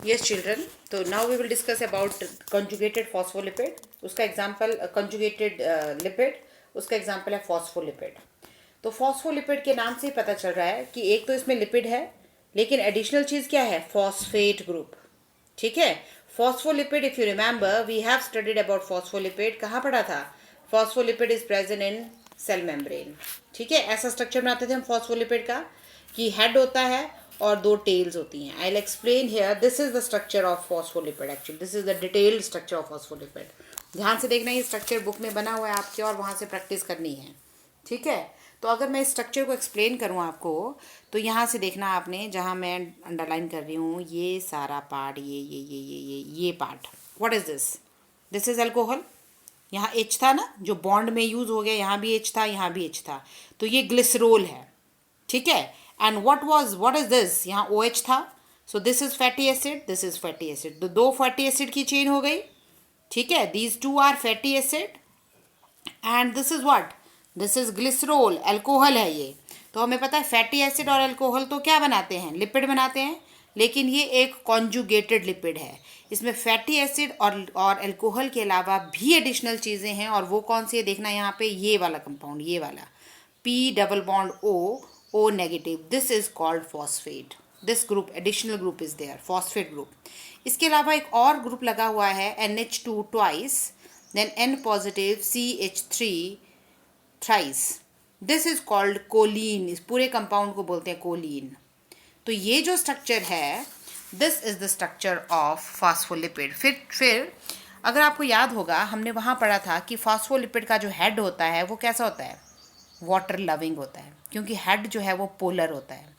Yes, children. So now we will discuss about conjugated phospholipid. उसका example conjugated lipid, उसका example है phospholipid. तो phospholipid के नाम से ही पता चल रहा है कि एक तो इसमें लिपिड है, लेकिन एडिशनल चीज़ क्या है? Phosphate group. ठीक है. Phospholipid, if you remember, we have studied about phospholipid. कहाँ पढ़ा था? Phospholipid is present in cell membrane. ठीक है. ऐसा स्ट्रक्चर बनाते थे हम फॉस्फोलिपिड का कि हेड होता है और दो टेल्स होती हैं. I will explain here. This is the structure of phospholipid. Actually this is the detailed structure of phospholipid. ध्यान से देखना, ये स्ट्रक्चर बुक में बना हुआ है आपके और वहाँ से प्रैक्टिस करनी है. ठीक है. तो अगर मैं इस स्ट्रक्चर को एक्सप्लेन करूँ आपको, तो यहाँ से देखना आपने, जहाँ मैं अंडरलाइन कर रही हूँ, ये सारा पार्ट, ये part. What is this? This is alcohol. यहाँ एच था ना, जो बॉन्ड में यूज हो गया. यहाँ भी एच था, यहाँ भी एच था. तो ये ग्लिसरोल है. ठीक है. And what is this? यहाँ OH था. सो this is fatty acid, this is fatty acid. तो दो फैटी एसिड की चेन हो गई. ठीक है. These two are fatty acid and this is what? This is glycerol. Alcohol है ये. तो हमें पता है फैटी एसिड और अल्कोहल तो क्या बनाते हैं? लिपिड बनाते हैं. लेकिन ये एक कॉन्जुगेटेड लिपिड है. इसमें फैटी एसिड और अल्कोहल के अलावा भी एडिशनल चीज़ें हैं. और वो कौन सी है? देखना यहाँ पे, ये वाला कंपाउंड, ये वाला P double bond O negative. This is called phosphate. This group, additional group is there, phosphate group. इसके अलावा एक और ग्रुप लगा हुआ है NH2 twice, then N positive CH3 thrice. This is called choline. इस पूरे कंपाउंड को बोलते हैं कोलिन. तो ये जो स्ट्रक्चर है, this is the structure of phospholipid. फिर अगर आपको याद होगा, हमने वहाँ पढ़ा था कि फॉस्फोलिपिड का जो हेड होता है वो कैसा होता है? वाटर लविंग होता है, क्योंकि हेड जो है वो पोलर होता है.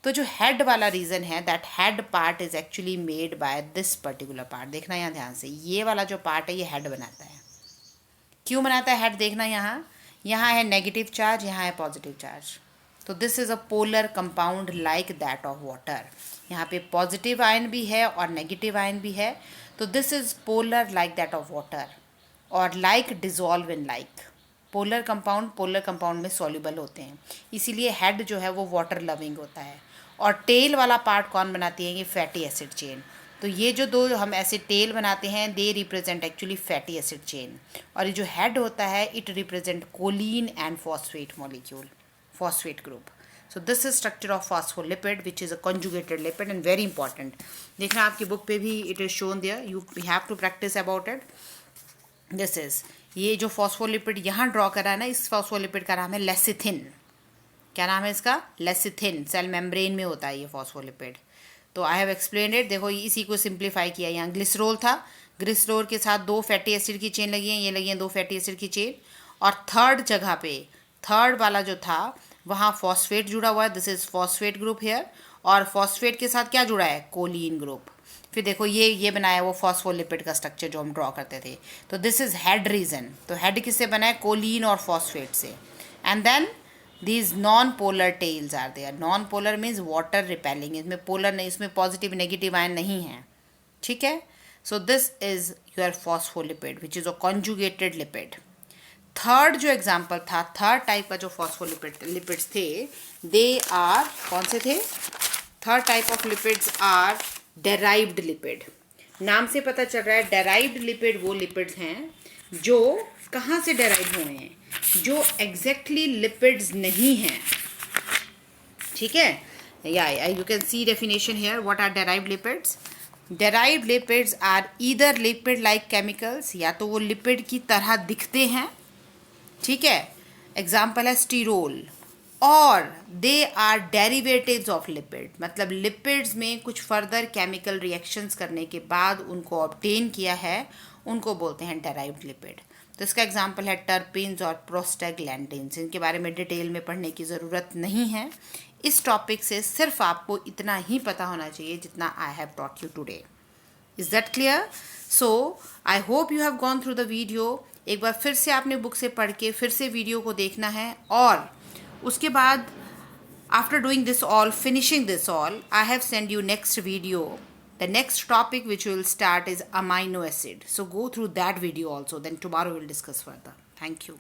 तो जो हेड वाला रीज़न है, that head part is actually made by this particular part. देखना यहाँ ध्यान से, ये वाला जो पार्ट है ये हेड बनाता है. क्यों बनाता है हेड? देखना यहाँ है नेगेटिव चार्ज, यहाँ है पॉजिटिव चार्ज. तो this is a polar compound like that of water. यहाँ पे पॉजिटिव आयन भी है और नेगेटिव आयन भी है. तो this is polar like that of water और like dissolve in like. Polar compound में सॉल्युबल होते हैं, इसीलिए हेड जो है वो वाटर लविंग होता है. और टेल वाला पार्ट कौन बनाती है? ये फैटी एसिड चेन. तो ये जो दो हम ऐसे टेल बनाते हैं, they represent actually fatty acid chain. और ये जो हेड होता है, it represent choline and phosphate molecule, phosphate group. So this is structure of phospholipid which is a conjugated lipid and very important. देखना आपकी बुक पे भी it is shown there. You have to practice about it. This is, ये जो phospholipid यहाँ draw करा है ना, इस फॉस्फोलिपिड का नाम है लेसिथिन. क्या नाम है इसका? लेसिथिन. सेल मेम्ब्रेन में होता है ये फॉस्फोलिपिड. तो आई हैव एक्सप्लेन इट. देखो इसी को सिंप्लीफाई किया. यहाँ ग्लिसरोल था, ग्लिसरोल के साथ दो फैटी एसिड की चेन लगी हैं, ये लगी हैं दो फैटी एसिड की चेन. और थर्ड जगह पे, थर्ड वाला जो था, वहाँ फॉस्फेट जुड़ा हुआ है. This is phosphate group here. और फॉस्फेट के साथ क्या जुड़ा है? Choline group. फिर देखो ये बनाया वो फॉस्फोलिपिड का स्ट्रक्चर जो हम ड्रॉ करते थे. तो दिस इज हेड रीजन. तो हेड किससे बना है? कोलिन और फॉस्फेट से. And then these non polar tails are there. Non polar means water repelling. इसमें पोलर नहीं, इसमें पॉजिटिव नेगेटिव आयन नहीं है. ठीक है. So this is your phospholipid which is a conjugated lipid. Third जो एग्जाम्पल था, थर्ड टाइप का जो फॉस्फोलिपिड्स थे, दे आर कौन से थे? Third type of lipids are derived lipid. नाम से पता चल रहा है डेराइव्ड लिपिड वो लिपिड्स हैं जो कहाँ से डेराइव हुए हैं, जो एग्जैक्टली लिपिड्स नहीं हैं. ठीक है. या you can see definition here. What are derived lipids? Derived lipids are either lipid like chemicals, या तो वो लिपिड की तरह दिखते हैं. ठीक है. एग्जाम्पल है स्टीरोल. और they are derivatives of lipid, मतलब लिपिड्स में कुछ फर्दर केमिकल रिएक्शंस करने के बाद उनको ऑब्टेन किया है, उनको बोलते हैं डेराइव्ड लिपिड. तो इसका एग्जांपल है टर्पिन्स और प्रोस्टाग्लैंडिन्स. इनके बारे में डिटेल में पढ़ने की ज़रूरत नहीं है. इस टॉपिक से सिर्फ आपको इतना ही पता होना चाहिए जितना I have taught you today. Is that clear? So I hope you have gone through the video. एक बार फिर से आपने बुक से पढ़ के फिर से वीडियो को देखना है. और उसके बाद after doing this all, finishing this all, I have send you next video. The next topic which we will start is amino acid. So go through that video also. Then tomorrow we will discuss further. Thank you.